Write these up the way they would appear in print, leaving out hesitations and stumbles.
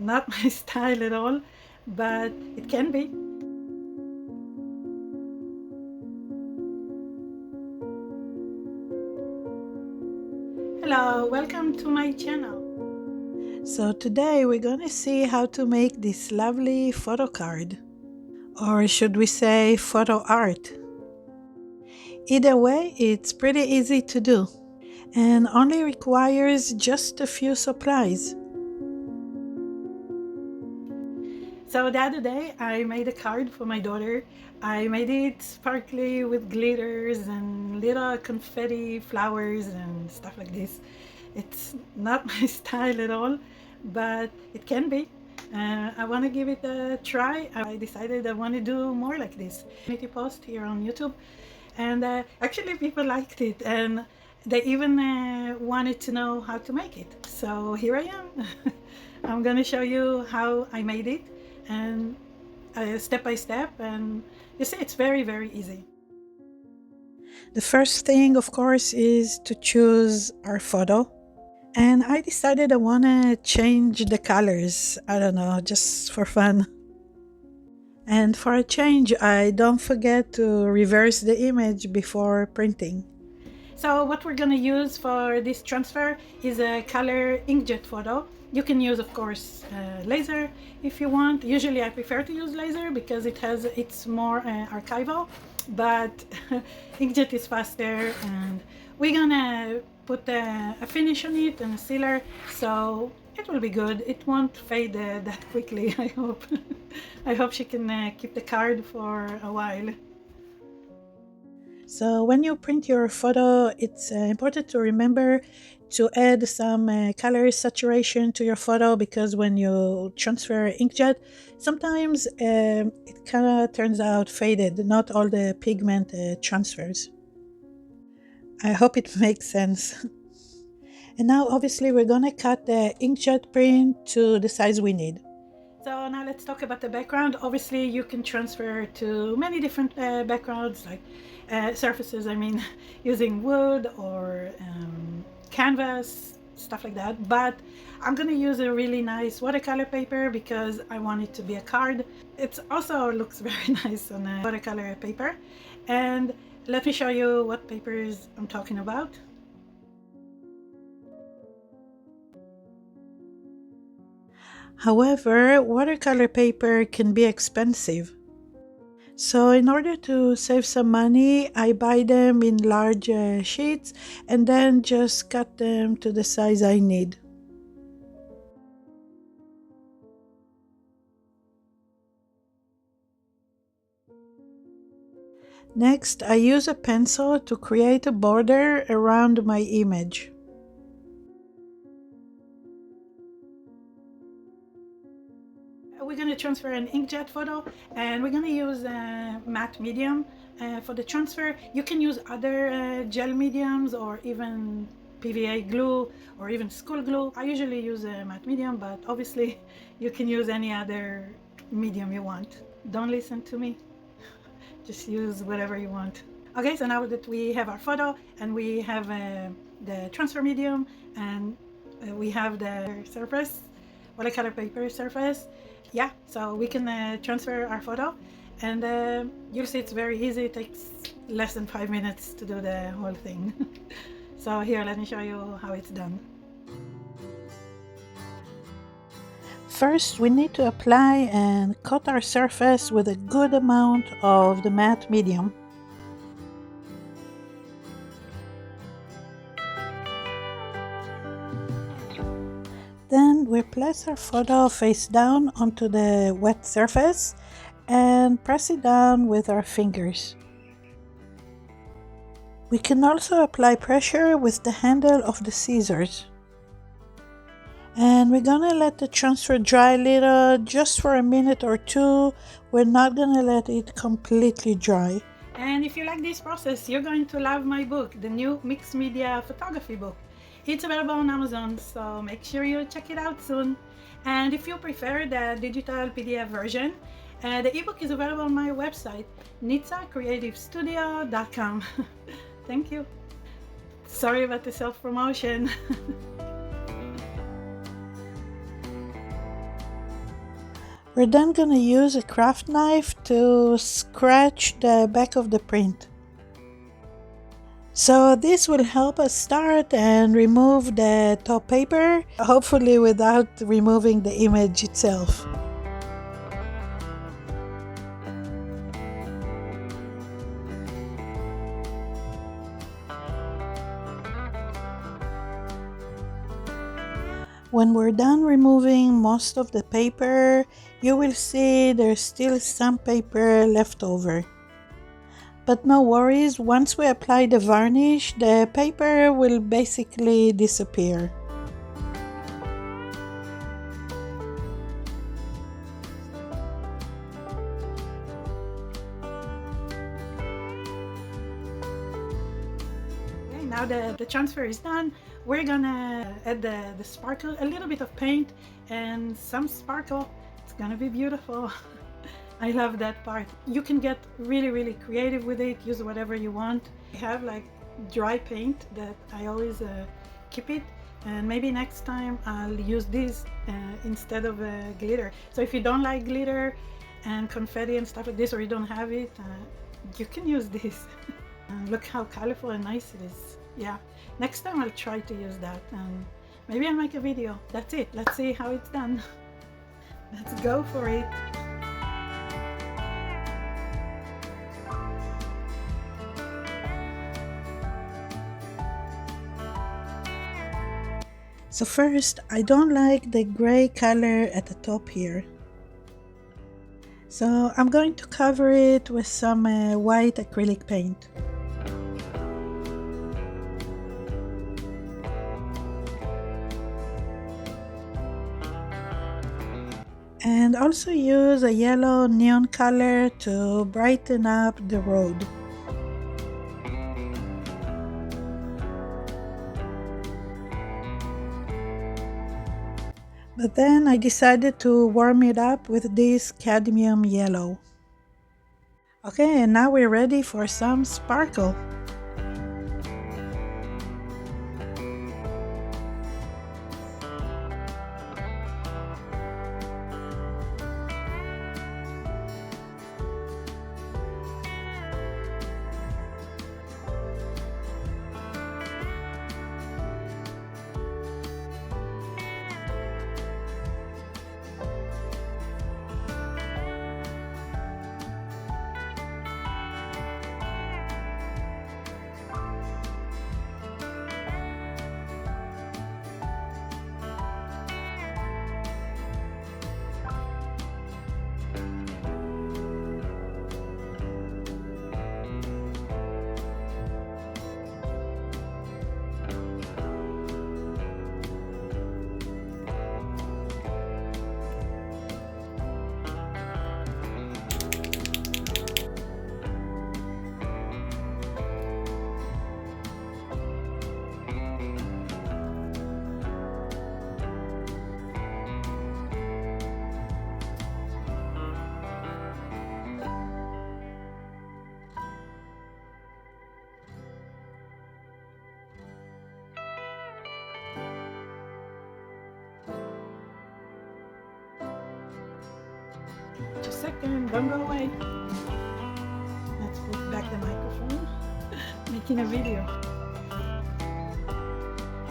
not my style at all, but it can be. Hello, welcome to my channel. So today we're gonna see how to make this lovely photo card, or should we say photo art. Either way, it's pretty easy to do and only requires just a few supplies. So the other day I made a card for my daughter. I made it sparkly with glitters and little confetti flowers and stuff like this. It's not my style at all, but it can be. I want to give it a try. I decided I want to do more like this. Community post here on YouTube, and actually people liked it, and they even wanted to know how to make it. So here I am. I'm going to show you how I made it, and step by step, and you see it's very easy. The first thing, of course, is to choose our photo. And I decided I want to change the colors. I don't know, just for fun. And for a change, I don't forget to reverse the image before printing. So what we're gonna use for this transfer is a color inkjet photo. You can use, of course, laser if you want. Usually I prefer to use laser because it's more archival, but inkjet is faster, and we're gonna put a finish on it and a sealer, so it will be good. It won't fade that quickly, I hope. I hope she can keep the card for a while. So when you print your photo, it's important to remember to add some color saturation to your photo, because when you transfer inkjet, sometimes it kind of turns out faded, not all the pigment transfers. I hope it makes sense. And now obviously we're gonna cut the inkjet print to the size we need. So now let's talk about the background. Obviously you can transfer to many different backgrounds, like surfaces, I mean, using wood or canvas, stuff like that. But I'm gonna use a really nice watercolor paper because I want it to be a card. It also looks very nice on a watercolor paper. And let me show you what papers I'm talking about. However, watercolor paper can be expensive. So in order to save some money, I buy them in large sheets and then just cut them to the size I need. Next, I use a pencil to create a border around my image. We're going to transfer an inkjet photo, and we're going to use a matte medium for the transfer. You can use other gel mediums or even PVA glue or even school glue. I usually use a matte medium, but obviously you can use any other medium you want. Don't listen to me. Just use whatever you want. Okay, so now that we have our photo and we have the transfer medium and we have the surface, watercolor paper surface, yeah, so we can transfer our photo, and you'll see it's very easy. It takes less than 5 minutes to do the whole thing. So here, let me show you how it's done. First, we need to apply and coat our surface with a good amount of the matte medium. Then we place our photo face down onto the wet surface and press it down with our fingers. We can also apply pressure with the handle of the scissors. And we're gonna let the transfer dry a little, just for a minute or two. We're not gonna let it completely dry. And if you like this process, you're going to love my book, the new mixed media photography book. It's available on Amazon, so make sure you check it out soon. And if you prefer the digital PDF version, the ebook is available on my website, nitsacreativestudio.com. Thank you. Sorry about the self-promotion. We're then going to use a craft knife to scratch the back of the print. So this will help us start and remove the top paper, hopefully without removing the image itself. When we're done removing most of the paper, you will see there's still some paper left over. But no worries, once we apply the varnish, the paper will basically disappear. Okay, now the transfer is done, we're gonna add the sparkle, a little bit of paint and some sparkle. It's gonna be beautiful. I love that part. You can get really creative with it, use whatever you want. I have like dry paint that I always keep it, and maybe next time I'll use this instead of glitter. So if you don't like glitter and confetti and stuff like this, or you don't have it, you can use this. And look how colorful and nice it is. Yeah, next time I'll try to use that, and maybe I'll make a video. That's it. Let's see how it's done. Let's go for it. So first, I don't like the gray color at the top here. So I'm going to cover it with some white acrylic paint. And also use a yellow neon color to brighten up the road. But then I decided to warm it up with this cadmium yellow. Okay, and now we're ready for some sparkle. Just a second, don't go away. Let's put back the microphone. Making a video.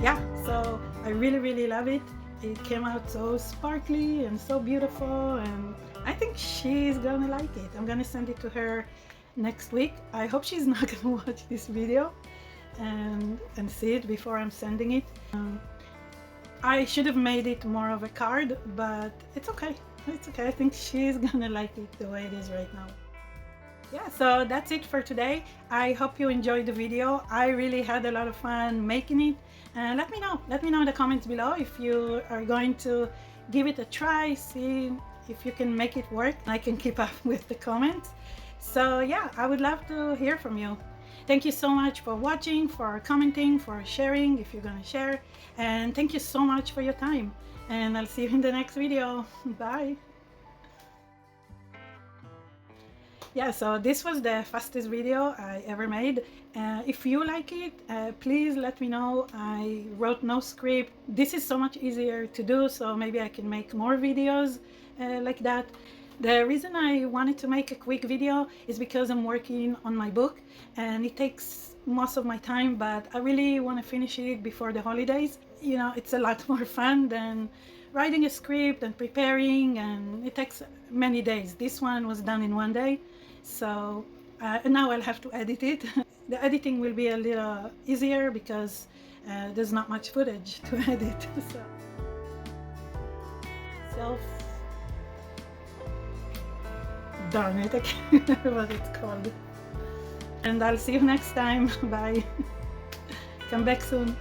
Yeah, so I really love it. It came out so sparkly and so beautiful, and I think she's gonna like it. I'm gonna send it to her next week. I hope she's not gonna watch this video and see it before I'm sending it. I should have made it more of a card, but it's okay. It's okay. I think she's gonna like it the way it is right now. Yeah, so that's it for today. I hope you enjoyed the video. I really had a lot of fun making it. And let me know in the comments below if you are going to give it a try, see if you can make it work. I can keep up with the comments. So yeah, I would love to hear from you. Thank you so much for watching, for commenting, for sharing if you're gonna share. And thank you so much for your time. And I'll see you in the next video. Bye. Yeah, so this was the fastest video I ever made. If you like it, please let me know. I wrote no script. This is so much easier to do, so maybe I can make more videos like that. The reason I wanted to make a quick video is because I'm working on my book and it takes most of my time, but I really want to finish it before the holidays. You know, it's a lot more fun than writing a script and preparing, and it takes many days. This one was done in one day, so now I'll have to edit it. The editing will be a little easier because there's not much footage to edit. So self, darn it, I can't remember what it's called. And I'll see you next time. Bye. Come back soon.